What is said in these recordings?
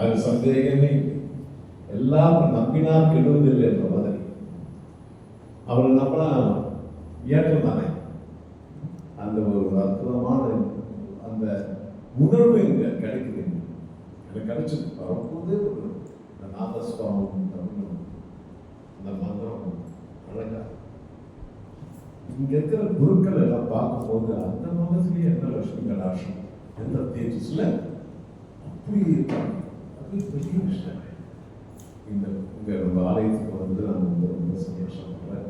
அது சந்தேகமே இல்லை. எல்லாரும் நம்பினால் கெடுவதில்லை என்ற மாதிரி அவரை நம்பினா ஏற்றம் தானே. அந்த ஒரு அற்புதமான அந்த உணர்வு இங்க கிடைக்குது. எனக்கு கிடைச்சது வரும்போதே ஒரு நாதஸ்வரம் தமிழும் அந்த மந்திரம் அழகா இங்க இருக்கிற குருக்கள் எல்லாம் பார்க்கும்போது அந்த மதத்திலேயே என்ன லட்சுமி கடாட்சம் எந்த தேஜஸ்ல அப்படி இருப்பாங்க. அது பெரிய விஷயம். இந்த இங்க நம்ம ஆலயத்துக்கு வந்து நான் வந்து ரொம்ப சந்தோஷப்படுறேன்.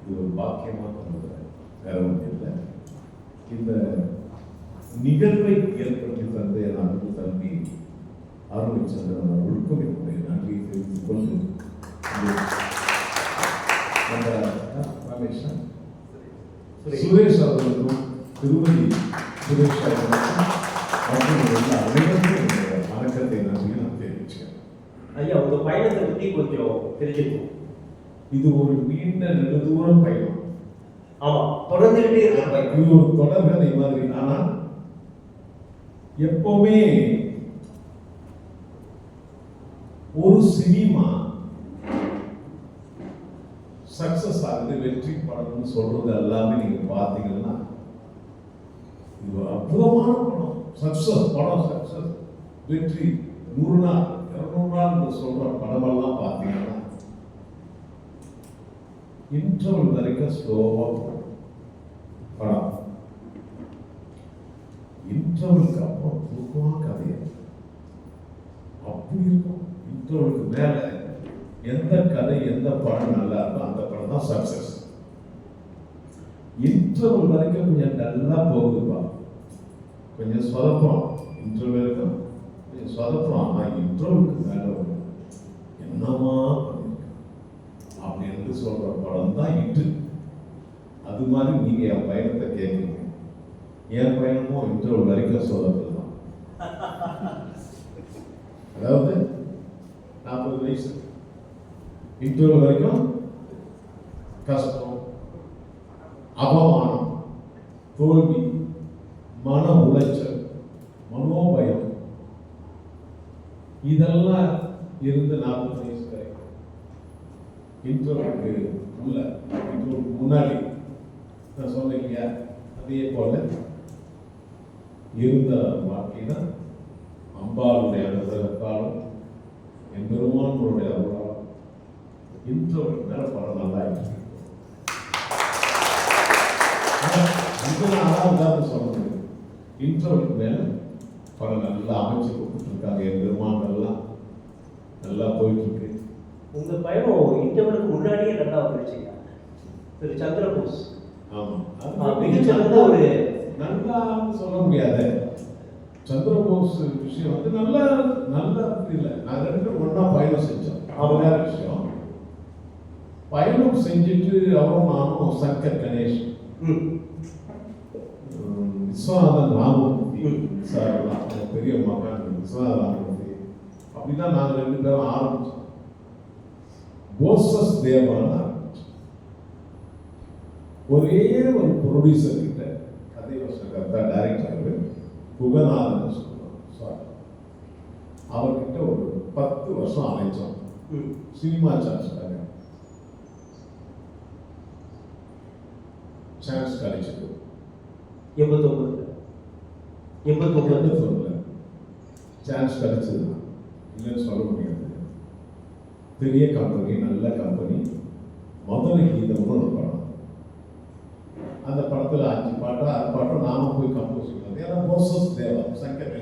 இது ஒரு பாக்கியமா கருதுறேன், வேற ஒன்றும் இல்லை. இந்த நிகழ்வை ஏற்படுத்தி தந்தை அன்பு தம்பி ஆரம்பிச்சந்திரன் அவர்களுக்கும் என்னுடைய நன்றியை தெரிவித்துக் கொண்டு சுரேஷ் அவர்களுக்கும் திருமதி சுரேஷ் அவர்களுக்கும் வணக்கத்தை நன்றி நான் தெரிவிச்சுக்கிறேன். ஐயா, உங்க பயணத்தை பத்தி கொஞ்சம் தெரிஞ்சுக்கணும். இது ஒரு நீண்ட நெடுதூரம் பயணம். ஆமா, தொடர்ந்துகிட்டே இருக்கு. இது ஒரு தொடர்கதை மாதிரி. ஆனா எப்பவுமே ஒரு சினிமா சக்சஸ் ஆகுது, வெற்றி படம்னு சொல்றது எல்லாமே நீங்க பாத்தீங்கன்னா இது ஒரு அற்புதமான படம். சக்சஸ் படம், சக்சஸ் வெற்றி 100 நாள் 200 நாள் சொல்ற படமெல்லாம் பாத்தீங்கன்னா இன்டர்வல் வரைக்கும் ஸ்லோவா போகும் படம். இன்டர்வலுக்கு அப்புறம் தூக்கமா கதையை அப்படி இருக்கும். இன்டர்வலுக்கு மேல எந்த கதை எந்த படம் நல்லா இருக்கும் அந்த படம் தான் சக்சஸ். இன்டர்வல் வரைக்கும் கொஞ்சம் நல்லா போகுதுப்பா, கொஞ்சம் சொதப்பம். இன்டர்வல் வரைக்கும் கொஞ்சம் சொதப்பம். ஆனா இன்டர்வலுக்கு மேல என்னமா அப்படின்னு சொல்ற படம் தான் இட்டு. அது மாதிரி நீங்க என் பயணத்தை கேட்குறீங்க. என் பயணமும் இன்டர்வல் வரைக்கும் சொதப்பல் தான். அதாவது 40 வயசு இன்டர்வல் வரைக்கும் கஷ்டம், அவமானம், தோல்வி, மன உளைச்சல், மனோபயம், இதெல்லாம் இருந்து 40 வயசு வரைக்கும் இன்டர்வலுக்கு உள்ள இன்டர்வலுக்கு முன்னாடி நான் சொன்னேன் இல்லையா, அதே போல இருந்த வாழ்க்கைனா அம்பாளுடைய அனுகிரகத்தாலும் எம்பெருமானுடைய அருளாலும் இன்டர்வலுக்கு மேல படம் நல்லா இருக்கு. உதாரணம் சொல்ல முடியும். இன்டர்வலுக்கு மேல படம் நல்லா அமைச்சு கொடுத்துட்டு இருக்காங்க. எம்பெருமான் எல்லாம் நல்லா போயிட்டு இருக்கு. உங்க பயணம் இன்டர்வலுக்கு முன்னாடியே நல்லா வந்துருச்சுங்க. திரு சந்திரபோஸ். ஆமா, மிகச்சிறந்த ஒரு நல்லா சொல்ல முடியாது. சந்திரபோஸ் விஷயம் வந்து நல்லா இல்லை. நான் 2 ஒண்ணா பயணம் செஞ்சோம். வேற விஷயம். பயணம் செஞ்சுட்டு அவரும் நானும் சங்கர் கணேஷ், விஸ்வநாதன் ராமமூர்த்தி சார், பெரிய மகன் விஸ்வநாதன் ராமமூர்த்தி, அப்படிதான் நாங்கள் 2 பேரும் ஆரம்பிச்சோம். போசஸ் தேவான ஒரே ஒரு ப்ரொடியூசர் கிட்ட, கதை வசனகர்த்தா டைரக்டர் குகநாதன் சொல்லுவாங்க சார், அவர்கிட்ட ஒரு 10 வருஷம் அழைச்சோம். சினிமா சான்ஸ் கிடைச்சது 89 சான்ஸ் கிடைச்சது. இல்லைன்னு சொல்ல முடியாது. பெரிய கம்பெனி, நல்ல கம்பெனி. மதுரை கீதம்னு ஒரு படம். அந்த படத்துல 5 பாட்டு 6 பாட்டு நாம போய் கம்போஸ் பண்ணது. ஏன்னா போசஸ் தேவா சங்கர்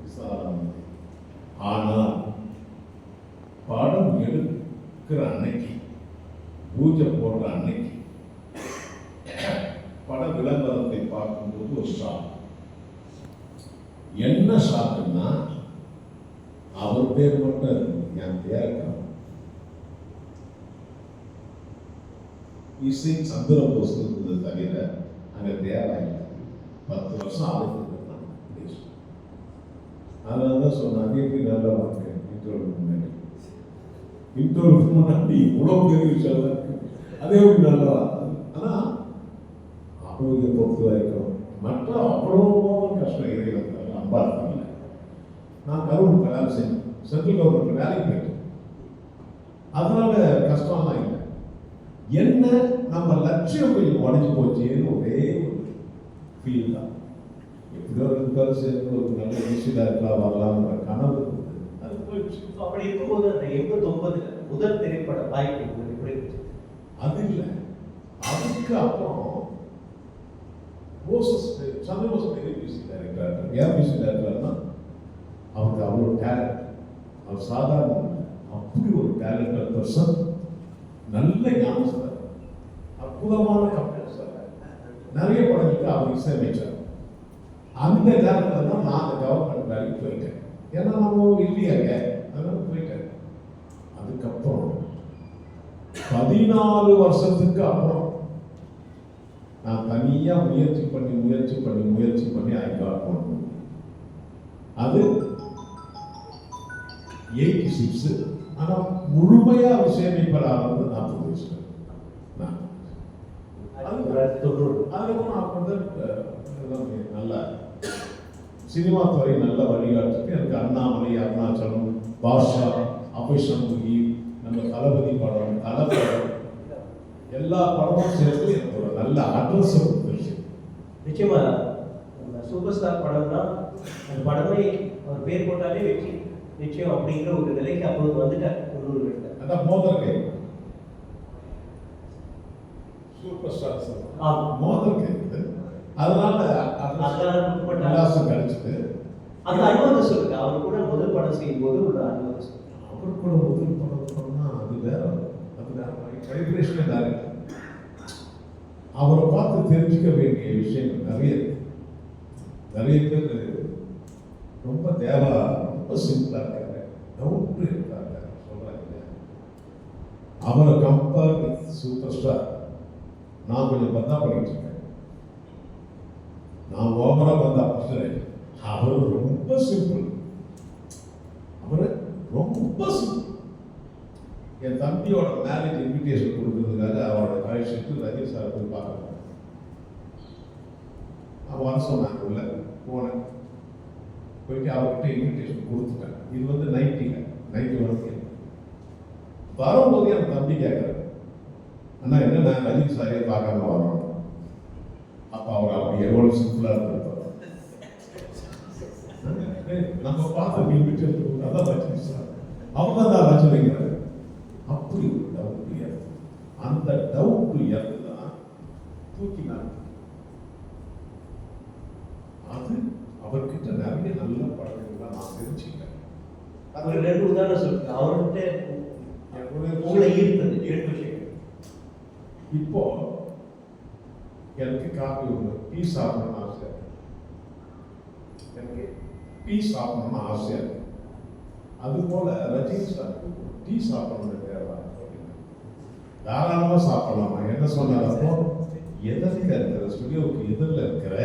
விஸ்வநாதன். ஆனால் படம் எடுக்கிற அன்னைக்கு, பூஜை போடுற அன்னைக்கு, பட விளம்பரத்தை பார்க்கும்போது ஒரு ஷாக். என்ன ஷாக்குன்னா, அவர் பேர் மட்டும் இருக்கு, என் பேர் இசை சந்திரபோஸ் இருந்தது தவிர அங்க தேவையில்லை. 10 வருஷம் ஆகுது. அதனாலதான் சொன்னாங்க, எப்படி நல்ல வாழ்க்கை இன்டர்வலுக்கு முன்னாடி. இன்டர்வலுக்கு முன்னாடி இவ்வளவு பெரிய விஷயம் இருக்கு, அதே எப்படி நல்லா. ஆனா அவங்களுக்கு பொறுத்த வரைக்கும் மற்ற அவ்வளோ கஷ்டம் இறைவன் அம்பா இருக்காங்க. நான் கருவூர் கல்யாணம் செஞ்சேன். சென்ட்ரல் கவர்மெண்ட்ல வேலைக்கு போயிட்டேன். அதனால கஷ்டம்லாம் இல்லை. என்ன நம்ம லட்சியம் கொஞ்சம் உடஞ்சி போச்சுன்னு ஒரே ஒரு ஃபீல் தான். எப்படியோ ரெண்டு பேரும் சேர்ந்து ஒரு நல்ல மியூசிக்காக இருக்கலாம் வரலாம்ன்ற கனவு இருந்தது. அது போயிடுச்சு. அப்படி இருக்கும்போது அந்த 89 முதல் திரைப்பட வாய்ப்பு உங்களுக்கு எப்படி இருந்துச்சு? அது இல்லை. அதுக்கு அப்புறம் சந்திரபோஸ் பெரிய மியூசிக் டைரக்டர். ஏன் மியூசிக் டைரக்டர்னா அவருக்கு அவ்வளோ டேலண்ட். அவர் சாதாரண அப்படி ஒரு டேலண்டட் பர்சன். நல்ல ஞாபகம் சார், அற்புதமான கம்போசர், நிறைய படங்களுக்கு அவர் இசையமைச்சார். அந்த நேரத்தில் தான் நான் அந்த கவர்மெண்ட் வேலைக்கு போயிட்டேன். ஏன்னா நம்ம இல்லையாங்க, அதனால போயிட்டேன். அதுக்கப்புறம் 14 வருஷத்துக்கு அப்புறம் நான் தனியா முயற்சி பண்ணி ஐ காட் ஒன். அது 86. ஆனா முழுமையா விஷயமைப்பதாக 40 வயசுல நான் அதுக்கப்புறம் நான் வந்து நல்ல சினிமா துறை நல்ல வழிகாட்டுக்கு எனக்கு அண்ணாமலை, அருணாச்சலம், பாஷா, அபிஷமுகி, நம்ம தளபதி படம், தளபடம் எல்லா படமும் சேர்த்து எனக்கு ஒரு நல்ல அட்ரஸ் கொடுத்துருச்சு. நிச்சயமா சூப்பர் ஸ்டார் படம் தான். அந்த படமே அவர் பேர் போட்டாலே வெற்றி நிச்சயம் அப்படிங்கிற ஒரு நிலைக்கு அப்போது வந்துட்டார். அதான் மோதல் கை சூப்பர் ஸ்டார் சார் மோதல் கை. அதனால அட்ரஸ் கிடைச்சது. அந்த அனுபவத்தை சொல்லுங்க. அவர் கூட முதல் படம் செய்யும் போது உள்ள அனுபவத்தை சொல்லுங்க. அவர் கூட முதல் படம் பண்ணா அது வேற வைப்ரேஷனே வேற. அவரை பார்த்து தெரிஞ்சுக்க வேண்டிய விஷயங்கள் நிறைய இருக்கு. நிறைய பேர் ரொம்ப ரொம்ப சிம்பிளா இருக்காங்க, டவுட் இருக்காங்க சொல்றாங்க. அவரை கம்பேர் வித் சூப்பர் ஸ்டார் நான் கொஞ்சம் பத்தா பண்ணிட்டு இருக்கேன். நான் ஓவரா வந்தா அவர் ரொம்ப சிம்பிள். அவரு ரொம்ப சிம்பிள். என் தம்பியோட மேரேஜ் இன்விடேஷன் கொடுக்கறதுக்காக அவரோட காலேஜுக்கு ரஜினி சார் போய் பார்க்கணும். அவன் வர சொன்னாங்க, உள்ள போனேன். போயிட்டு அவர்கிட்ட இன்விடேஷன் கொடுத்துட்டேன். இது வந்து 90 வரைக்கும். வரும்போது என் தம்பி கேட்கறாரு, அண்ணா என்ன நான் ரஜினி சாரையே பார்க்காம வரணும். அப்ப அவர் அப்படி எவ்வளவு சிம்பிளா இருந்திருப்பார். நம்ம பார்த்த இன்விடேஷன் அதான் ரஜினி சார், அவங்க தான் ரஜினிங்கிறார். அப்படி ஒரு டவுட் ஏற்பது. அந்த டவுட் ஏற்பதுதான் தூக்கினார். அது அவர்கிட்ட நிறைய நல்ல படங்கள்லாம் நான் தெரிஞ்சுக்கிட்டேன். அவர் 2 உதாரணம் சொல்லுங்க. அவர்கிட்ட உங்களை ஈர்த்தது 2 விஷயங்கள். இப்போ எனக்கு காப்பி ஒன்று டீ சாப்பிடணும்னு ஆசை. எனக்கு டீ சாப்பிடணும்னு ஆசையா இருக்கு. அது போல ரஜினி சார் டீ சாப்பிடணும்னு தேவை. தாராளமா சாப்பிடலாமா என்ன சொன்னாரப்போ, எதிர்க்க இருக்கிற ஸ்டுடியோவுக்கு எதிரில் இருக்கிற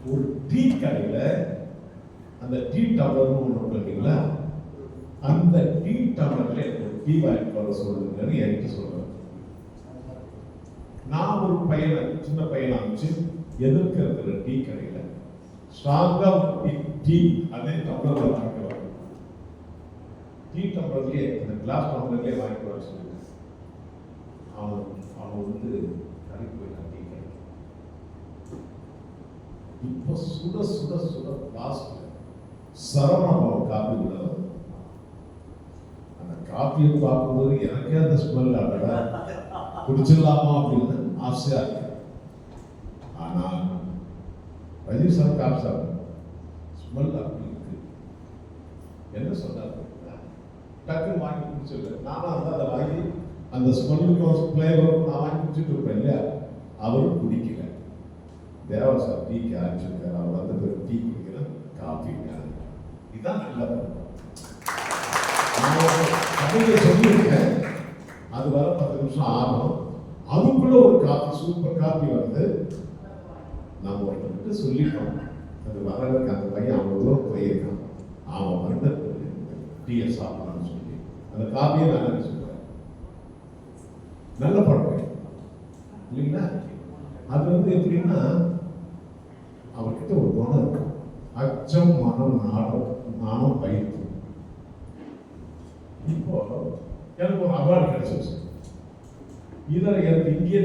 ஒரு டீ கடையில அந்த டீ டவர்னு ஒன்று பார்த்தீங்களா, அந்த டீ டவர்ல ஒரு டீ வாங்கி வர சொல்லுங்கன்னு என்கிட்ட சொல்றாரு. நான் ஒரு பையனை, சின்ன பையனை அனுப்பிச்சு எதிர்க்க இருக்கிற டீ கடையில ஸ்ட்ராங்கா டீ அதே டம்ளர்ல வாங்கிட்டு வர, டீ டம்ளர்லயே அந்த கிளாஸ் டம்ளர்லயே வாங்கிட்டு வர சொல்லுங்க. அவன் வந்து கடைக்கு போயிட்டான் டீ கடை. இப்போ சுட சுட சுட பிளாஸ்ட்ல சரவணபவன் காப்பி உள்ள வருது. அந்த காப்பியை பார்க்கும்போது எனக்கே அந்த ஸ்மெல் அடடா குடிச்சிடலாமா அப்படின்னு ஆசையா இருக்கு. ஆனா ரஜினி சார் காப்பி சாப்பிடும் ஸ்மெல் அப்படி இருக்கு. என்ன சொன்னார், டக்குன்னு வாங்கி குடிச்சிடல. நானும் அதை வாங்கி அந்த ஸ்மெல்லுக்கும் ஃப்ளேவரும் நான் வாங்கி குடிச்சிட்டு இருப்பேன் இல்லையா. அவரும் குடிக்கல. தேவா சார் டீக்கு ஆரம்பிச்சிருக்காரு. அவர் வந்து பேர் டீ குடிக்கிற காஃபி. இதுதான் நல்ல பழக்கம். தமிழை சொல்லியிருக்கேன். அது வர 10 நிமிஷம் ஆகும். அதுக்குள்ள ஒரு காஃபி, சூப்பர் காஃபி வந்து நம்ம ஒருத்தருக்கு சொல்லிட்டோம். அது வரதுக்கு அந்த பையன் அவ்வளோ தூரம் போயிருக்கான். அவன் வந்து டீயை சாப்பிடலாம்னு சொல்லி அந்த காஃபியை நான் சொல்றேன். நல்ல பழக்கம் இல்லைங்களா. அது வந்து எப்படின்னா அவர்கிட்ட ஒரு குணம் இருக்கும். அச்சம் மனம் நாணம் பயிர்ப்பு. எனக்கு ஒரு அவார்டு கிடைச்சிருச்சு. இதில் எனக்கு இங்கே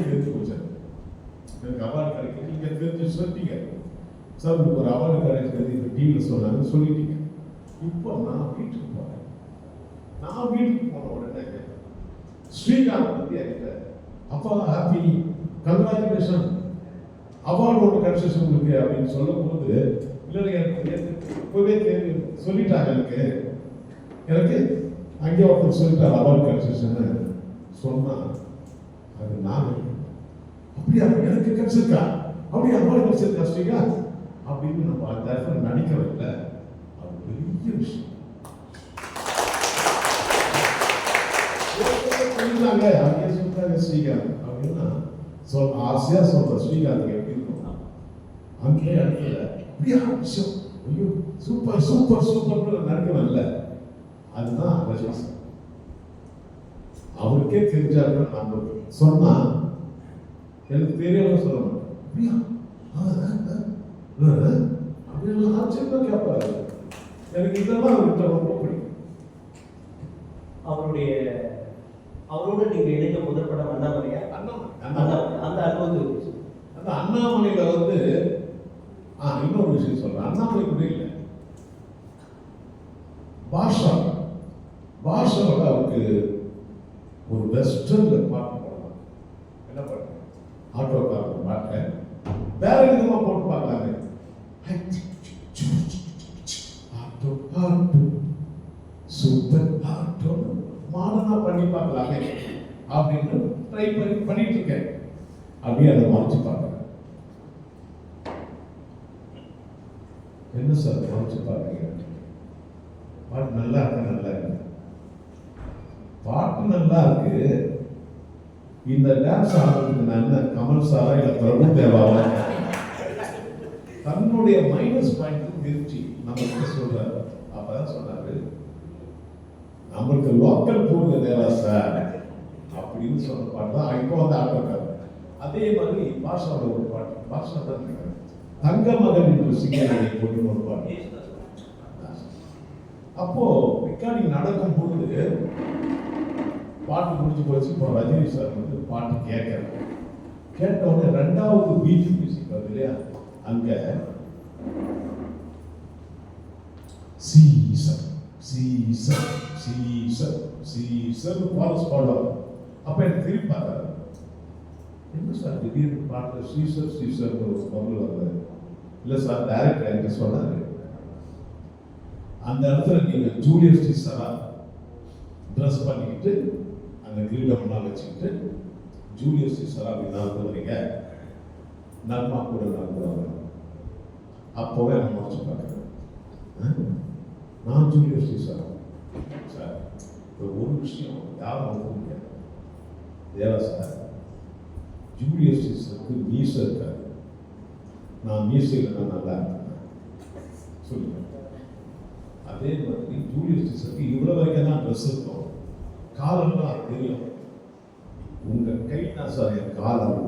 தெரிஞ்சு போச்சு. எனக்கு அவார்டு கிடைக்கும் இங்கே தெரிஞ்சு சொல்லிட்டீங்க சார், உங்களுக்கு ஒரு அவார்டு கிடைக்கிறது இப்போ டிவியில் சொன்னாங்க சொல்லிட்டீங்க. இப்போ நான் வீட்டுக்கு போனேன். நான் வீட்டுக்கு போன உடனே ஸ்ரீகாந்த் வந்து என்கிட்ட அப்பா ஹாப்பி கங்க்ராச்சுலேஷன் அவார்டு ஒன்று கிடைச்சிச்சு உங்களுக்கு அப்படின்னு சொல்லும் போது, இல்லை எனக்கு இப்போவே சொல்லிட்டாங்க. எனக்கு அங்கே ஒருத்தர் சொல்லிட்டார் அவார்டு கிடைச்சிச்சுன்னு சொன்னா அது நான் அப்படியா எனக்கு கிடைச்சிருக்கா, அப்படியே அவார்டு கிடைச்சிருக்கா ஸ்ரீகாந்த் அப்படின்னு நம்ம அந்த நடிக்க வைக்கல. அது பெரிய விஷயம். சொல்லிட்டாங்க அங்கே சொல்றாங்க ஸ்ரீகாந்த் அப்படின்னா ஆசையா சொல்ற ஸ்ரீகாந்த் எப்படி இருக்கும் அங்கே இடத்துல அப்படியா விஷயம், ஐயோ சூப்பர் சூப்பர் சூப்பர் நடிக்கணும்ல. அதுதான் ரஜினி. அவருக்கே தெரிஞ்சாரு நம்ம சொன்னா எனக்கு தெரியாம சொல்ல மாட்டேன். அப்படியா அப்படின்னு ஆச்சரியமா கேட்பாரு. எனக்கு இதெல்லாம் அவர்கிட்ட ரொம்ப பிடிக்கும். அவரோட நீங்க இணைந்த முதல் படம் அண்ணாமலையா? அந்த அனுபவம் அந்த அண்ணாமலையில வந்து இன்னொரு விஷயம் சொல்றேன். அண்ணாமலை கூட இல்லை, பாஷாவோட அவருக்கு ஒரு வெஸ்டர்ன்ல பாட்டு போடலாம். என்ன பாட்டு? ஆட்டோக்காரர் பாட்டை வேற விதமா போட்டு பார்க்கலாங்க. சூப்பர் ஆட்டோ மாடனா பண்ணி பார்க்கலாமே அப்படின்னு ட்ரை பண்ணிட்டு இருக்கேன். அப்படியே அதை மறைச்சு பார்க்குறேன். என்ன சார் மறைச்சு பார்க்குறீங்க? பாட்டு நல்லா இருக்கு, நல்லா இருக்கு, பாட்டு நல்லா இருக்கு. இந்த டான்ஸ் ஆடுறதுக்கு நான் என்ன கமல் சாரா இல்லை பிரபு தேவாவா? தன்னுடைய மைனஸ் பாயிண்ட் திருச்சி நம்ம கிட்ட சொல்றாரு. அப்பதான் சொன்னாரு நம்மளுக்கு லோக்கல் போடுங்க தேவா சார் அப்படின்னு சொன்ன பாட்டு தான் இப்போ வந்து ஆட்டோக்காரர். அதே மாதிரி பாஷாவோட ஒரு பாட்டு, பாஷா தான் தங்க மகன் என்று சிங்கனை போட்டு ஒரு பாட்டு. அப்போ ரெக்கார்டிங் நடக்கும் பொழுது பாட்டு முடிஞ்சு போச்சு. இப்போ ரஜினி சார் வந்து பாட்டு கேட்ட உடனே ரெண்டாவது பீச் மியூசிக் வருது இல்லையா, அங்க சீசர் சீசர் சீசர் சீசர் பாரஸ் பாடுவார். அப்ப எனக்கு திருப்பி பார்த்தாரு, என்ன சார் திடீர்னு பாட்டு சீசர் சீசர் ஒரு பொருள் வருது. இல்லை சார் டைரக்டர் என்கிட்ட சொன்னாரு, அந்த இடத்துல நீங்க ஜூலியஸ் சீசரா ட்ரெஸ் பண்ணிக்கிட்டு அந்த கிரீடம்லாம் வச்சுக்கிட்டு ஜூலியஸ் சீசரா அப்படின்னு நடந்து வரீங்க, நர்மா கூட நடந்து வரேன். அப்போவே நான் முடிச்சு பார்க்குறேன், நான் ஜூலியஸ் சீசரா சார். ஒரு விஷயம் யாரும் நம்ப முடியாது தேவா சார், ஜூலியஸ் சீசருக்கு மீசை இருக்காது, நான் மீசையில் நான் நல்லா இருக்கேன் சொல்லுங்க. அதே மாதிரி ஜூலியஸ் சீசருக்கு இவ்வளவு வரைக்கும் தான் ட்ரெஸ் இருக்கும், காலெல்லாம் தெரியும். உங்க கை தான் சார் என் காலம்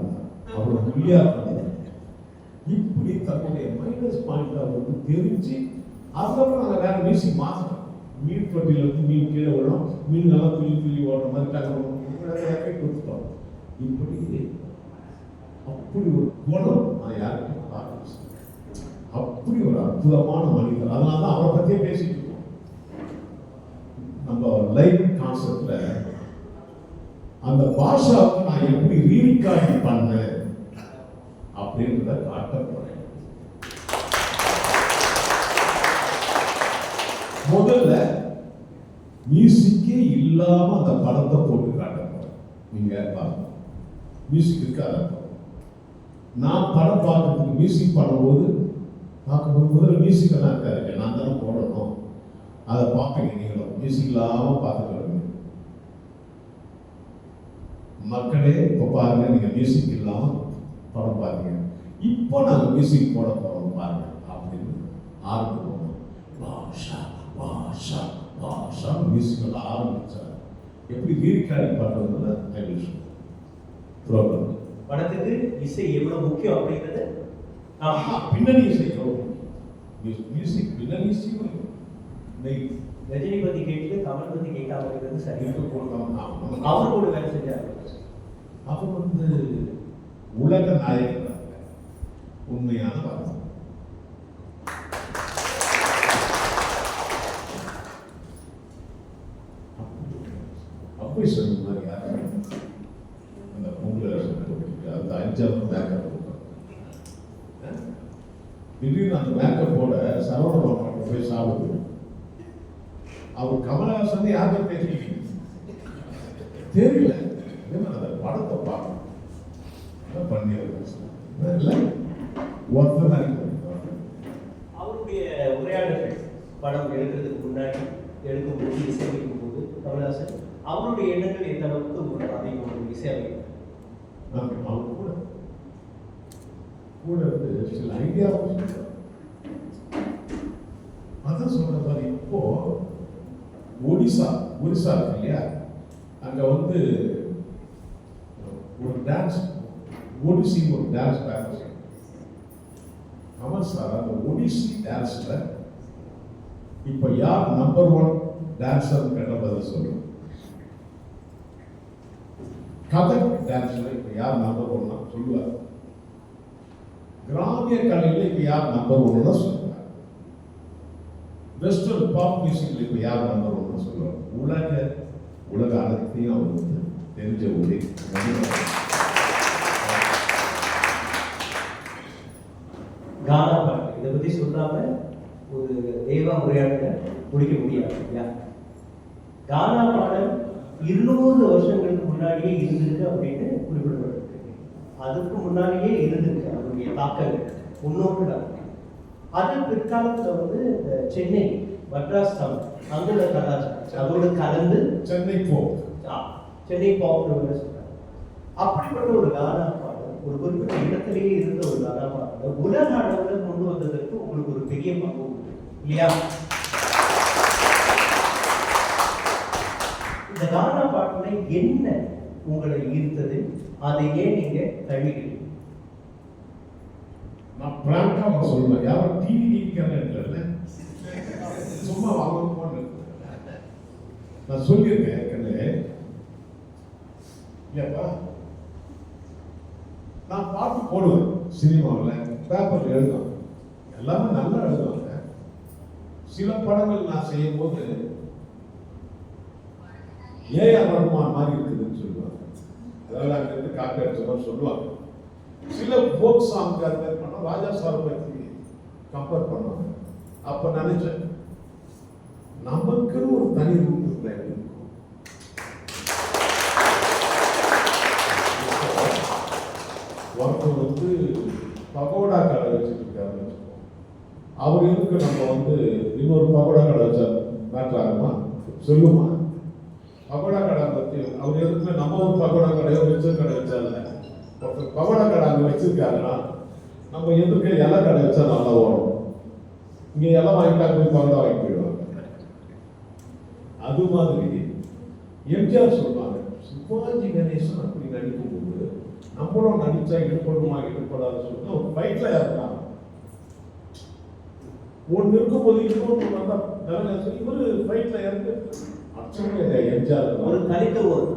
அவ்வளவு முடியா பண்ண. இப்படி தன்னுடைய மைனஸ் பாயிண்ட் வந்து தெரிஞ்சு அதுக்கப்புறம் நாங்கள் வேற மியூசிக் மாற்றணும். மீன் தொட்டியில இருந்து மீன் கீழே விடும், மீன் நல்லா துள்ளி ஓடுற மாதிரி டக்கு கொடுத்துட்டோம். இப்படி அப்படி ஒரு குணம் நான் யாருக்கும் பார்க்க, அப்படி ஒரு அற்புதமான மனிதர். அதனால தான் அவரை பற்றியே பேசிட்டு இருக்கோம். நம்ம லைவ் கான்செப்ட்ல அந்த பாஷாவுக்கு நான் எப்படி ரீரிகார்ட் பண்ணேன் அப்படின்றத காட்ட போறேன். முதல்ல மியூசிக்கே இல்லாம அந்த படத்தை போட்டு காட்ட போறேன். நீங்க பார்க்கணும், மியூசிக் இருக்காத. நான் படம் பார்க்கறதுக்கு மியூசிக் பண்ணும்போது முதல்ல மியூசிக் எல்லாம் இருக்காது, நான் தானே போடணும். அதை பார்ப்பீங்க நீங்களும், மியூசிக் இல்லாம பார்த்துட்டு வருவீங்க. மக்களே இப்போ பாருங்க, நீங்க மியூசிக் இல்லாம படம் பாருங்க. இப்போ நாங்கள் மியூசிக் போட போறோம் பாருங்க அப்படின்னு ஆரம்பிப்போம். பாஷா பாஷா பாஷா மியூசிக் ஆரம்பிச்சார். எப்படி ரீகார்டிங் பண்றதுன்னு ப்ரோக்ராம். படத்துக்கு இசை எவ்வளவு முக்கியம் அப்படிங்கிறது பின்னணி இசை மியூசிக் பின்னணி இசை நெய் ரஜினி பத்தி கேட்டு கமல் பத்தி கேட்காம இருக்கிறது சரி. எடுத்து கொடுத்தோம். அவர் கூட வேலை செஞ்சாரு. அவர் வந்து உலக நாயகர், உண்மையான வார்த்தை. அப்படி சொன்ன மாதிரி யாரும் அந்த பொங்கல் அந்த 5 மேக்கப் திடீர்னு அந்த மேக்கப்போட சரவண போய் சாப்பிடுது. அவர் கமலஹாசன் யாரும் தெரியல. அந்த படத்தை பார்க்கணும் பண்ணி அவருடைய உரையாடல்கள் படம் எடுக்கிறதுக்கு முன்னாடி எடுக்கும்போது இசையமைக்கும் போது கமலஹாசன் அவருடைய எண்ணங்கள் எந்த அளவுக்கு உங்களுக்கு அதிகம் இசையமைக்கும்? அவர் கூட இருந்து சில ஐடியாவும் அதான் சொல்ற மாதிரி. இப்போ ஒடிசா இருக்கு இல்லையா, அங்க வந்து ஒரு டான்ஸ் ஒடிசி ஒரு டான்ஸ் பேரண்ட்ஸ் கமல் சார் அந்த ஒடிசி டான்ஸ்ல இப்ப யார் நம்பர் 1 டான்ஸர் கேட்ட பதில் சொல்லுங்க. கதக் டான்ஸ்ல இப்ப யார் நம்பர் 1 சொல்லுவார். கிராமிய கலையில இப்ப யார் நம்பர் 1 சொல்லுவார். வெஸ்டர்ன் பாப் மியூசிக்ல இப்ப யார் நம்பர் 1 சொல்லுவார். உலக அனைத்தையும் அவர் வந்து தெரிஞ்ச ஒரே கானா பாட்டு இதை பத்தி சொல்லாம ஒரு தேவா உரையாடலை முடிக்க முடியாது இல்லையா? கானா பாடல் 200 வருஷங்களுக்கு முன்னாடியே இருந்திருக்கு அப்படின்னு குறிப்பிடப்பட்டிருக்கு. அதுக்கு முன்னாடியே இருந்திருக்கு அதனுடைய தாக்கங்கள் முன்னோக்குதான். அது பிற்காலத்துல வந்து சென்னை மெட்ராஸ் தமிழ் அங்குள்ள கலாச்சாரம் அதோடு கலந்து சென்னை பாப்னு சொல்றாங்க. அப்படிப்பட்ட ஒரு கானா பாடல் ஒரு குறிப்பிட்ட இடத்திலேயே இருந்த ஒரு கானா பாடல் உலக அளவுல கொண்டு வந்ததற்கு உங்களுக்கு ஒரு பெரிய பங்கு உண்டு இல்லையா? இந்த கானா பாட்டுல என்ன உங்களை ஈர்த்தது? அதை ஏன் நீங்க தள்ளிக்கிறீங்க? நான் பிராங்கா சொல்லுவேன். யாரும் டிவி இல்ல சும்மா வாங்க நான் சொல்லியிருக்கேன். இல்லப்பா நான் பாட்டு போடுவேன் சினிமாவில், பேப்பர்ல எழுதுவேன், எல்லாமே நல்லா எழுதுவாங்க. சில படங்கள் நான் செய்யும் போது ஏஆர் ரஹ்மான் மாதிரி இருக்குதுன்னு சொல்லுவாங்க. அதாவது அங்க இருந்து காப்பி அடிச்ச மாதிரி சொல்லுவாங்க. சில ஃபோக் சாங் பண்ண ராஜா சார் பற்றி கம்பேர் பண்ணுவாங்க. அப்ப நினைச்சேன் நமக்கு ஒரு தனி ரூட் இருக்கும். ஒருத்தர் வந்து பகோடா கடை வச்சுட்டு இருக்காருன்னு வச்சுக்கோம். அவர் எதுக்கு நம்ம வந்து இன்னொரு பகோடா கடை வச்சா மேட்டர் ஆகுமா? சொல்லுமா? பகோடா கடை பத்தி அவர் எதுக்குமே நம்ம ஒரு பகோடா கடையோ மிச்சர் கடை வச்சால ஒருத்தர் பகோடா கடை அங்கே வச்சிருக்காருன்னா நம்ம எதுக்கு இலை கடை வச்சா நல்லா ஓடும். இங்க இலை வாங்கிட்டா போய் பகோடா வாங்கி போயிடுவாங்க. அது மாதிரி எம்ஜிஆர் சொல்றாங்க, சிவாஜி கணேசன் அப்படி நடிக்கும் போது நம்மளும் நடிச்சா ஈடுபடுமா ஈடுபடாத சொல்லிட்டு ஒரு ஃபைட்ல இருந்தாங்க. ஒன்று இருக்கும் போது இன்னொன்று இவரு ஃபைட்ல இருந்து எம்ஜிஆர் ஒரு தனித்துவம்.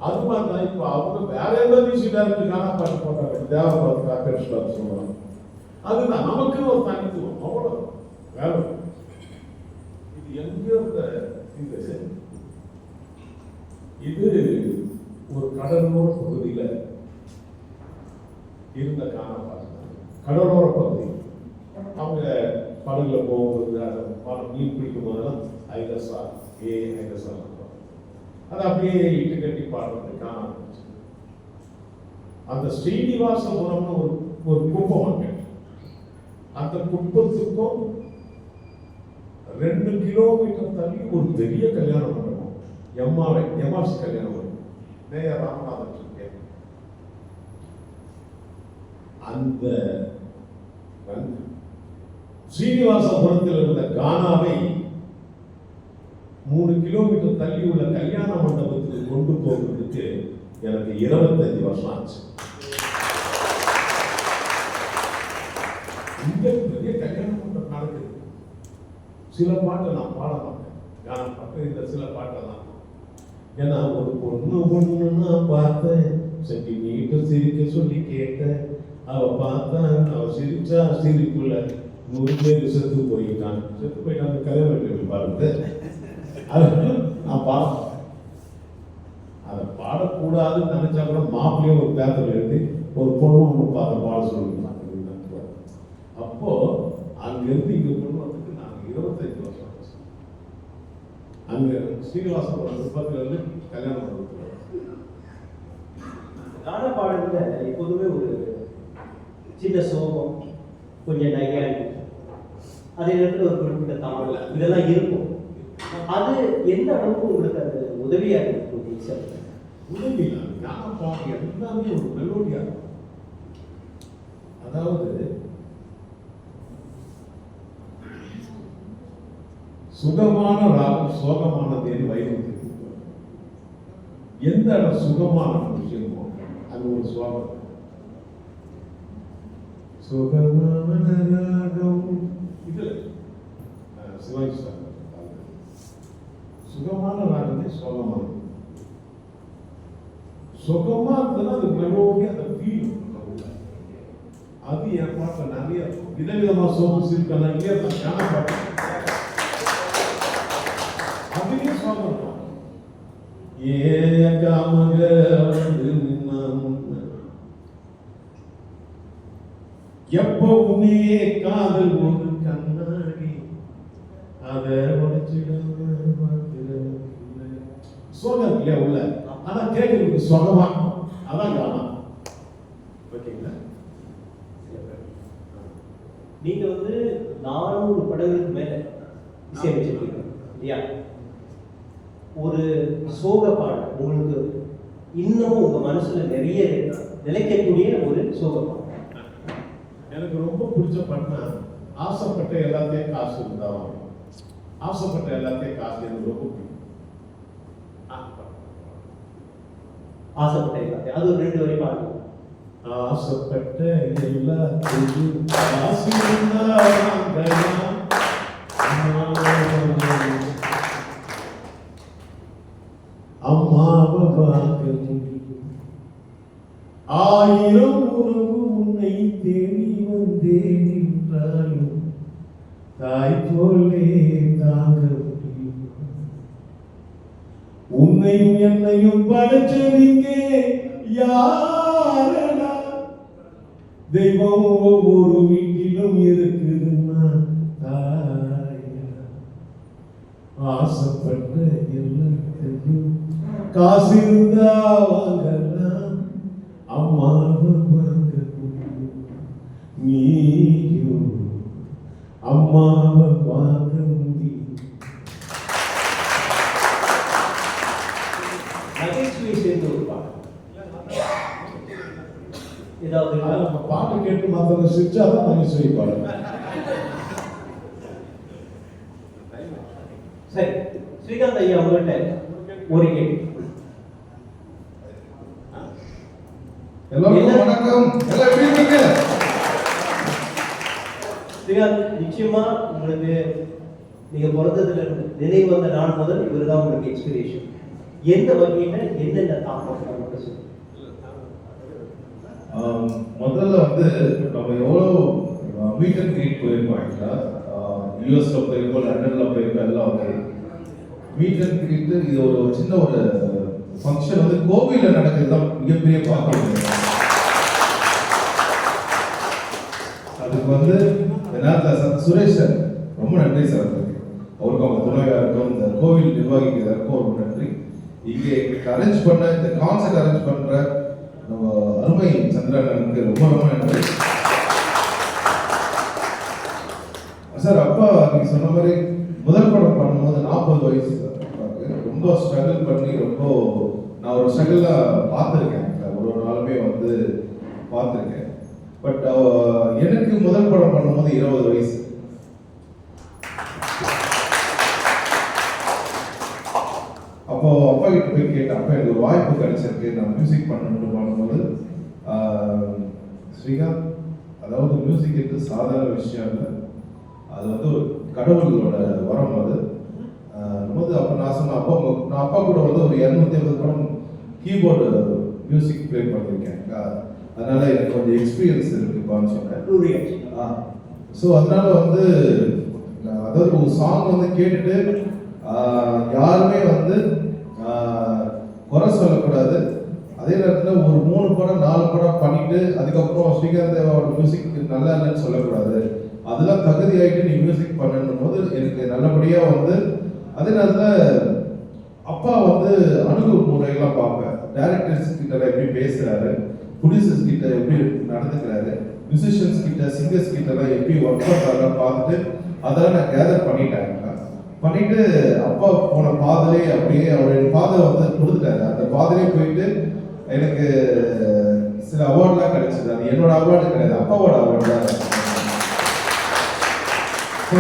அது மாதிரி தான் இப்ப அவங்க வேற எந்த மியூசிக்காருக்கு காணா பாட்டு போட்டாங்க. தேவபாத் காக்கேஸ்வர் சொல்றாங்க. அதுதான் நமக்கு ஒரு தனித்துவம். அவ்வளவு வேற இது எங்கேயோ இது ஒரு கடலோர பகுதியில இருந்த காணா பாட்டு. கடலோர பகுதி அவங்க படகுல போகும்போது மீன் பிடிக்கும் போதெல்லாம் ஐலசா ஐலசா அது அப்படியே இட்டு கட்டி பாடுறது காணா. அந்த ஸ்ரீனிவாசபுரம்னு ஒரு குப்பம் அங்க. அந்த குப்பத்துக்கும் 2 கிலோமீட்டர் தள்ளி ஒரு பெரிய கல்யாண மண்டபம், எம்ஆர்சி கல்யாண மண்டபம், நேய ராமநாதன் இருக்கேன். அந்த ஸ்ரீனிவாசபுரத்தில் இருந்த கானாவை 3 கிலோமீட்டர் தள்ளி உள்ள கல்யாண மண்டபத்துக்கு கொண்டு போகிறதுக்கு எனக்கு 25 வருஷம் ஆச்சு. இங்க பெரிய கல்யாண மண்டபம் நடக்குது. சில பாட்டை நான் பாட மாட்டேன், கான பாட்டு இந்த சில பாட்டெல்லாம். ஏன்னா ஒரு பொண்ணு நான் பார்த்தேன், சட்டி நீட்டு சிரிக்க சொல்லி கேட்டேன். அவ பார்த்தா அவ சிரிச்சா சிரிப்புல 100 பேர் செத்து போயிட்டாங்க கல்யாணம் பாருங்க. அது நான் பாடுறேன். அதை பாடக்கூடாதுன்னு நினைச்சா கூட மாப்பிள்ளையும் ஒரு பேப்பர் எழுதி ஒரு பொண்ணு ஒன்று பார்த்து பாட சொல்லுங்க. அப்போ அங்கிருந்து இங்க கொண்டு வரதுக்கு நாங்கள் 25 வருஷம் ஆச்சு. அங்க ஸ்ரீனிவாசபுரம் விருப்பத்துல இருந்து கல்யாணம் பண்ணுறது. கான பாடல்ல எப்போதுமே ஒரு சின்ன சோகம், கொஞ்சம் நையாண்டி, அதே நேரத்தில் ஒரு குறிப்பிட்ட தாவல் இதெல்லாம் இருக்கும். அது எந்த அளவுக்கு உங்களுக்கு அது உதவியா இருக்கு? உதவியா ஞான பாட்டு எல்லாமே ஒரு மெலோடியா இருக்கும். அதாவது சுகமான ராகம் சோகமானது வைரத்தில் எந்த இடம் சுகமான விஷயமோ அது ஒரு சோகம். சுகமான ராகம் இது சிவாஜி சார் சுகமான ராகமே சோகமானது. சுகமா இருந்ததுன்னா அது மெலோடி, அந்த ஃபீல் அது என் பாட்டு நிறைய விதவிதமா சோகம் சிரிக்க நிறைய ஞான பாட்டு அதுவே சோகம். ஏகாமக எப்பவுமே காதல் ஒரு கண்ணாடி அதை உடைச்சிடாம சோகம் இல்லையா உள்ள, ஆனா கேட்கறதுக்கு சொகமா, அதான் காரணம். ஓகேங்களா? நீங்க 400 படங்களுக்கு மேல இசையமைச்சிருக்கீங்க இல்லையா? ஒரு சோக பாடல் உங்களுக்கு இன்னமும் உங்க மனசுல நிறைய நிலைக்கக்கூடிய ஒரு சோக பாடல் எனக்கு ரொம்ப பிடிச்ச பாட்டுனா ஆசைப்பட்ட எல்லாத்தையும் காசு இருந்தா ஆசைப்பட்ட எல்லாத்தையும் காசு எனக்கு ரொம்ப பிடிக்கும். ஆசைப்பட்ட எல்லாத்தையும் அது ஒரு 2 வரி பாடல். ஆசைப்பட்ட எல்லாத்தையும் காசு இருந்தா அம்மாவை பார்க்க முடியும், 1000 உறவு உன்னை தேடி வந்தேன் என்றாலும் தாய் போலே தாங்க முடியும். உன்னையும் என்னையும் படைச்சவங்க யாரடா? தெய்வம் ஒவ்வொரு வீட்டிலும் இருக்குதுன்னா தாயா. ஆசைப்பட்ட எல்லாத்தையும் காசு இருந்தா வாங்கலாம், அம்மாவை வாங்க முடியும். நீயும் அம்மாவை வாங்க முடியும். நகைச்சுவை சேர்ந்த ஒரு பாடல். ஏதாவது நம்ம பாட்டு கேட்டு மற்றவங்க சிரிச்சாதான் நகைச்சுவை பாடல். சரி, ஸ்ரீகாந்த் ஐயா உங்கள்கிட்ட ஒரு கேள்வி. எல்லாருக்கும் வணக்கம். எல்லாம் எப்படி இருக்கீங்க? ஸ்ரீகாந்த், நிச்சயமா உங்களுக்கு நீங்க பிறந்ததுல இருந்து நினைவு வந்த நாள் முதல் இவர்தான் உங்களுக்கு இன்ஸ்பிரேஷன். எந்த வகையில என்னென்ன தாக்கம் சொல்லுங்க. முதல்ல நம்ம எவ்வளோ மீட் அண்ட் கிரீட் போயிருக்கோம். ஆக்சுவலா யூஎஸ்ல போயிருக்கோம், லண்டன்ல போயிருக்கோம். எல்லாம் மீட் அண்ட் கிரீட் இது ஒரு சின்ன ஒரு ஃபங்க்ஷன் கோவிலில் நடக்கிறது தான் மிகப்பெரிய பாக்கியம். அதுக்கு நேரத்தில் சுரேஷ் சார் ரொம்ப நன்றி சார். அவருக்கு அவங்க துணையாக இருக்கும், இந்த கோவில் நிர்வாகிக்கு எல்லாருக்கும் ரொம்ப நன்றி. இங்கே அரேஞ்ச் பண்ண இந்த கான்சர்ட் அரேஞ்ச் பண்ற நம்ம அருமை சந்திரனுக்கு ரொம்ப ரொம்ப நன்றி சார். அப்பா நீங்க சொன்ன மாதிரி முதல் படம் பண்ணும்போது 40 வயசு சார். ரொம்ப ஸ்ட்ரகிள் பண்ணி நான் ஒரு ஸ்ட்ரகிளா பார்த்துருக்கேன். ஒரு நாளுமே பார்த்துருக்கேன். பட் எனக்கு முதல் படம் பண்ணும்போது 20 வயசு. அப்போ அப்பா கிட்ட போய் கேட்டேன், அப்பா எனக்கு ஒரு வாய்ப்பு கிடைச்சிருக்கு, நான் மியூசிக் பண்ணணும்னு பண்ணும்போது ஸ்ரீகாந்த், அதாவது மியூசிக் சாதாரண விஷயம் இல்லை, அது ஒரு கடவுளோட வரம் அது. போது அப்போ நான் சொன்னேன், நான் அப்பா கூட வந்து ஒரு 250 படம் கீபோர்டு மியூசிக் ப்ளே பண்ணியிருக்கேன். அதனால எனக்கு கொஞ்சம் எக்ஸ்பீரியன்ஸ் இருக்குப்பான்னு சொன்னேன். ஸோ அதனால வந்து அதாவது ஒரு சாங் வந்து கேட்டுட்டு யாருமே வந்து குறை சொல்லக்கூடாது. அதே நேரத்தில் ஒரு 3 படம் 4 படம் பண்ணிட்டு அதுக்கப்புறம் ஸ்ரீகாந்த் தேவாவோட மியூசிக் நல்லா இல்லைன்னு சொல்லக்கூடாது. அதெல்லாம் தகுதி ஆகிட்டு நீ மியூசிக் பண்ணணும் போது எனக்கு நல்லபடியாக வந்து அதே நேரத்தில் அப்பா வந்து அணுகுமுறையெல்லாம் பார்ப்பேன். டைரக்டர்ஸ் கிட்ட எப்படி பேசுறாரு, ப்ரொடியூசர்ஸ் கிட்ட எப்படி நடந்துக்கிறாரு, மியூசிஷியன்ஸ் கிட்ட சிங்கர்ஸ் கிட்டலாம் எப்படி ஒர்க் பண்ணுறாங்க பார்த்துட்டு அதெல்லாம் நான் கேதர் பண்ணிட்டேன். பண்ணிட்டு அப்பா போன பாதையே அப்படியே அவருடைய பாதை வந்து கொடுத்துட்டாரு. அந்த பாதையே போயிட்டு எனக்கு சில அவார்ட்லாம் கிடைச்சது. அது என்னோட அவார்டு கிடையாது, அப்பாவோட அவார்டு தான். ஸோ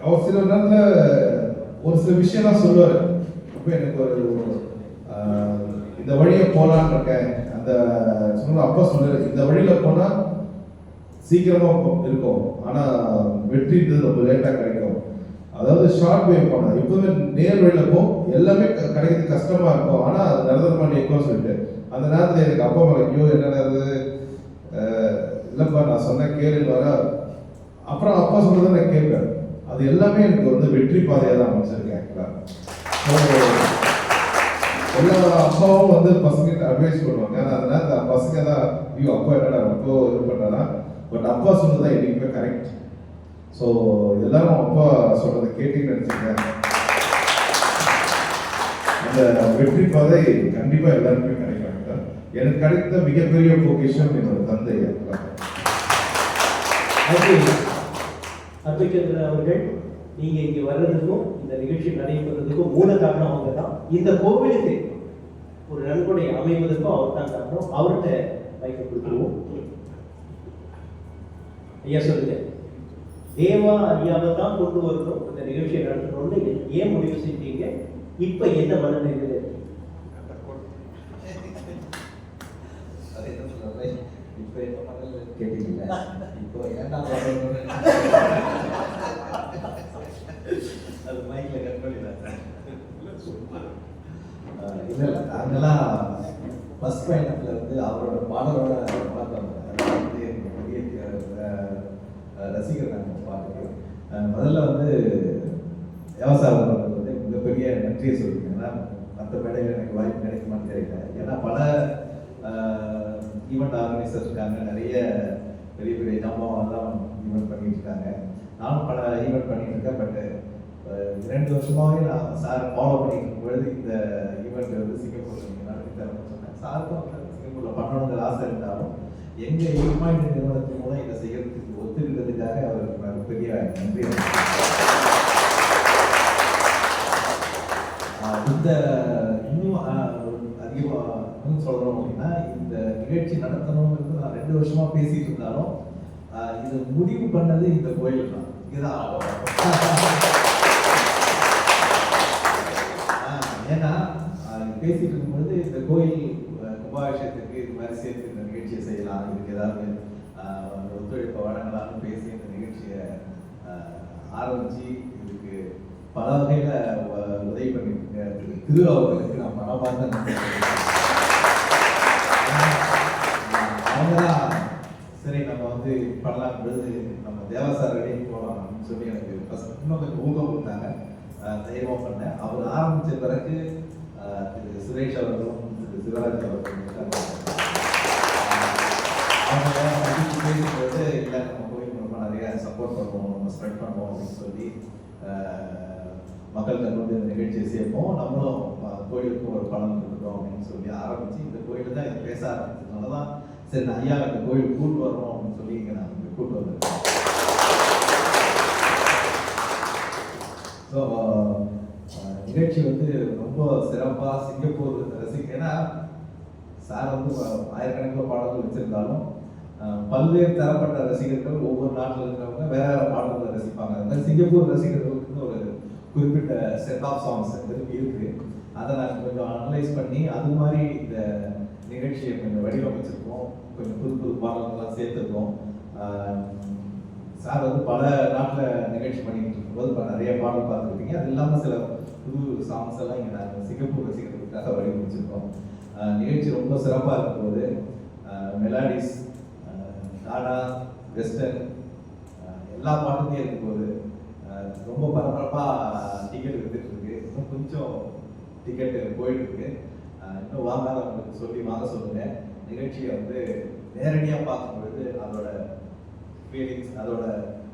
அவர் சில நேரத்தில் ஒரு சில விஷயம்லாம் சொல்லுவார். இப்போ எனக்கு ஒரு இந்த வழியை போகலான்னு இருக்கேன். அந்த சொன்ன அப்பா சொல்லுவார், இந்த வழியில் போனால் சீக்கிரமாக இருக்கும், ஆனால் வெற்றின்றது ரொம்ப லேட்டாக கிடைக்கும். அதாவது ஷார்ட் வே போனால் இப்போவே நேர் வழியில் போ, எல்லாமே கிடைக்கிறது கஷ்டமாக இருக்கும், ஆனால் அது நிரந்தரமாக நிற்கும் சொல்லிட்டு அந்த நேரத்தில் எனக்கு அப்பா மேலே ஐயோ என்னடா அது இல்லைப்பா நான் சொன்ன கேள்வி வர அப்புறம் அப்பா சொன்னதை நான் கேட்பேன். அது எல்லாமே எனக்கு வந்து வெற்றி பாதையாக தான் அமைச்சிருக்கேன். எல்லா அப்பாவும் வந்து பசங்க அட்வைஸ் பண்ணுவாங்க. ஏன்னா அந்த நேரத்தில் பசங்க தான் ஐயோ அப்பா என்னடா ரொம்ப இது பண்ணுறா, பட் அப்பா சொன்னதான் என்னைக்குமே கரெக்ட். ஸோ எல்லாரும் அப்பா சொல்றதை கேட்டீங்கன்னு நினைச்சிருக்கேன். அந்த வெற்றி பாதை கண்டிப்பா எல்லாருமே கிடைக்காங்க. எனக்கு கிடைத்த மிகப்பெரிய பொக்கிஷம் என்னோட தந்தை. அத்வைச்சந்திரன் அவர்கள், நீங்க இங்க வர்றதுக்கும் இந்த நிகழ்ச்சி நடைபெறதுக்கும் மூல காரணம் அவங்க தான். இந்த கோவிலுக்கு ஒரு நன்கொடை அமைவதற்கும் அவர் தான் காரணம். அவர்கிட்ட மைக்க கொடுத்துருவோம். ஐயா சொல்லுங்க, தேவா ஐயாவை தான் கொண்டு வரணும், இந்த நிகழ்ச்சியை நடத்தணும்னு ஏன் முடிவு செஞ்சீங்க? இப்ப என்ன மனநிலையில இப்போ என்ன பண்ணல கேட்டீங்களா? இப்போ ஏன்டா அது மைக்ல கட் பண்ணிடுறேன். இல்லை நாங்கெல்லாம் ஃபர்ஸ்ட் பயணத்தில் வந்து அவரோட பாடலோட பார்த்தோம். வந்து பெரிய ரசிகர் நாங்கள் பாட்டுக்கு முதல்ல வந்து விவசாயம் வந்து மிகப்பெரிய நன்றியை சொல்லியிருக்கேன். ஏன்னா மற்ற மேடையில் எனக்கு வாய்ப்பு கிடைக்குமான்னு தெரியல. ஏன்னா பல ஈவெண்ட் ஆர்கனைசர்ஸ் இருக்காங்க, நிறைய பெரிய பெரிய ஜாமாவெல்லாம் ஈவெண்ட் பண்ணிட்டு இருக்காங்க. நானும் பல ஈவெண்ட் பண்ணிட்டு இருக்கேன். பட் 2 வருஷமாகவே நான் சார் ஃபாலோ பண்ணிட்டு பொழுது இந்த ஈவெண்ட் வந்து சிங்கப்பூரில் நடத்தி தரணும்னு சொன்னேன். சாருக்கும் வந்து சிங்கப்பூரில் பண்ணணுங்கிற ஆசை இருந்தாலும் எங்கள் ஈமாயின் நிறுவனத்தின் மூலம் இதை செய்யறதுக்கு ஒத்துக்கிறதுக்காக அவருக்கு பெரிய நன்றி. இந்த இன்னும் அதிகமாக சொல்கிறோம் அப்படின்னா, இந்த நிகழ்ச்சி நடத்தணுங்கிறது நான் 2 வருஷமா பேசிட்டு இருந்தாலும் இது முடிவு பண்ணது இந்த கோயில் தான். இதுதான் ஏன்னா பேசிட்டு இருக்கும்பொழுது இந்த கோயில் கும்பாபிஷேகத்துக்கு இது மாதிரி சேர்த்து இந்த நிகழ்ச்சியை செய்யலாம், இதுக்கு ஏதாவது ஒத்துழைப்பை வழங்கலாம்னு பேசி இந்த நிகழ்ச்சியை ஆரம்பிச்சு இதுக்கு பல வகையில் உதவி பண்ணிருக்க திரு அவர்களுக்கு நான் மனமார்ந்த அவங்கதான் சரி நம்ம வந்து பண்ணலாம் பொழுது நம்ம தேவசார் ரெடி போகலாம் அப்படின்னு சொல்லி எனக்கு ஃபர்ஸ்ட் இன்னும் கொஞ்சம் ஊக்கம் கொடுத்தாங்க. தைரியமாக பண்ணேன். அவர் ஆரம்பித்த பிறகு திரு சுரேஷ் அவர்களும் திரு சிவராஜ் அவர்களும் அவங்க பேசும்போது இல்லை நம்ம கோயில் மூலமாக நிறைய சப்போர்ட் பண்ணுவோம், நம்ம ஸ்ப்ரெட் பண்ணுவோம் அப்படின்னு சொல்லி மக்கள்கிட்ட வந்து இந்த நிகழ்ச்சியை சேர்ப்போம், நம்மளும் கோயிலுக்கும் ஒரு பலன் கொடுக்குறோம் அப்படின்னு சொல்லி ஆரம்பித்து இந்த கோயிலில் தான் இதை பேச ஆரம்பிச்சதுனால தான் சரி நான் ஐயா இந்த கோயில் கூட்டு வரணும் அப்படின்னு சொல்லி இங்கே நான் இங்கே கூட்டு வந்தேன். ஸோ நிகழ்ச்சி வந்து ரொம்ப சிறப்பாக சிங்கப்பூர் ஏன்னா சார் வந்து ஆயிரக்கணக்கில் பாடல்கள் வச்சிருந்தாலும் பல்வேறு தரப்பட்ட ரசிகர்கள் ஒவ்வொரு நாட்டில் இருக்கிறவங்க வேற பாடல்களை ரசிப்பாங்க. அது மாதிரி சிங்கப்பூர் ரசிகர்களுக்கு ஒரு குறிப்பிட்ட செட் ஆஃப் சாங்ஸ் இருக்கு. அதை நாங்கள் கொஞ்சம் அனலைஸ் பண்ணி அது மாதிரி இந்த நிகழ்ச்சியை கொஞ்சம் வடிவமைச்சிருக்கோம். கொஞ்சம் புது புது பாடல்கள்லாம் சேர்த்துருக்கோம். சார் வந்து பல நாட்டில் நிகழ்ச்சி பண்ணிட்டு இருக்கும்போது நிறைய பாடல் பார்த்துருப்பீங்க. அது இல்லாமல் சில புது சாங்ஸ் எல்லாம் இங்கே நாங்கள் சிங்கப்பூர் ரசிக்கிறதுக்காக வடிவமைச்சிருக்கோம். நிகழ்ச்சி ரொம்ப சிறப்பாக இருக்கும்போது மெலாடிஸ், நாடா, வெஸ்டர்ன் எல்லா பாட்டுமே இருக்கும்போது ரொம்ப பரபரப்பாக டிக்கெட் வித்துட்டு இருக்கு. இன்னும் கொஞ்சம் டிக்கெட்டு போயிட்டு இருக்கு. இன்னும் வாங்காதவங்களுக்கு சொல்லி வாங்க சொல்லுங்க. நிகழ்ச்சியை வந்து நேரடியாக பார்க்கும்பொழுது அதோட ஃபீலிங்ஸ், அதோட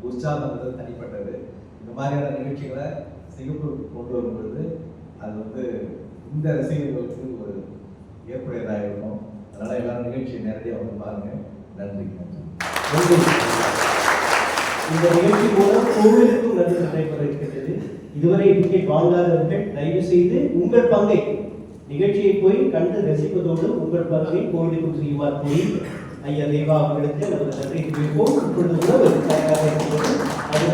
உற்சாகம்ன்றது தனிப்பட்டது. இந்த மாதிரியான நிகழ்ச்சிகளை சிங்கப்பூருக்கு கொண்டு வரும்பொழுது அது வந்து இந்த ரசிகர்களுக்கு ஒரு ஏற்புடையதாக இருக்கும். அதனால எல்லாரும் நிகழ்ச்சியை நேரடியாக வந்து பாருங்க. நன்றி. இந்த நிகழ்ச்சி மூலம் கோவிலுக்கும் நன்றி நடைபெற இருக்கிறது. இதுவரை டிக்கெட் வாங்காதவர்கள் தயவு செய்து உங்கள் பங்கை நிகழ்ச்சியை போய் கண்டு ரசிப்பதோடு உங்கள் பங்கை கோவிலுக்கும் செய்யுமாறு கூறி ஐயா தேவா அவர்களுக்கு நமது நன்றி தெரிவிப்போம். இப்பொழுது உணவு தயாராக இருக்கிறது. அது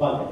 வாங்க.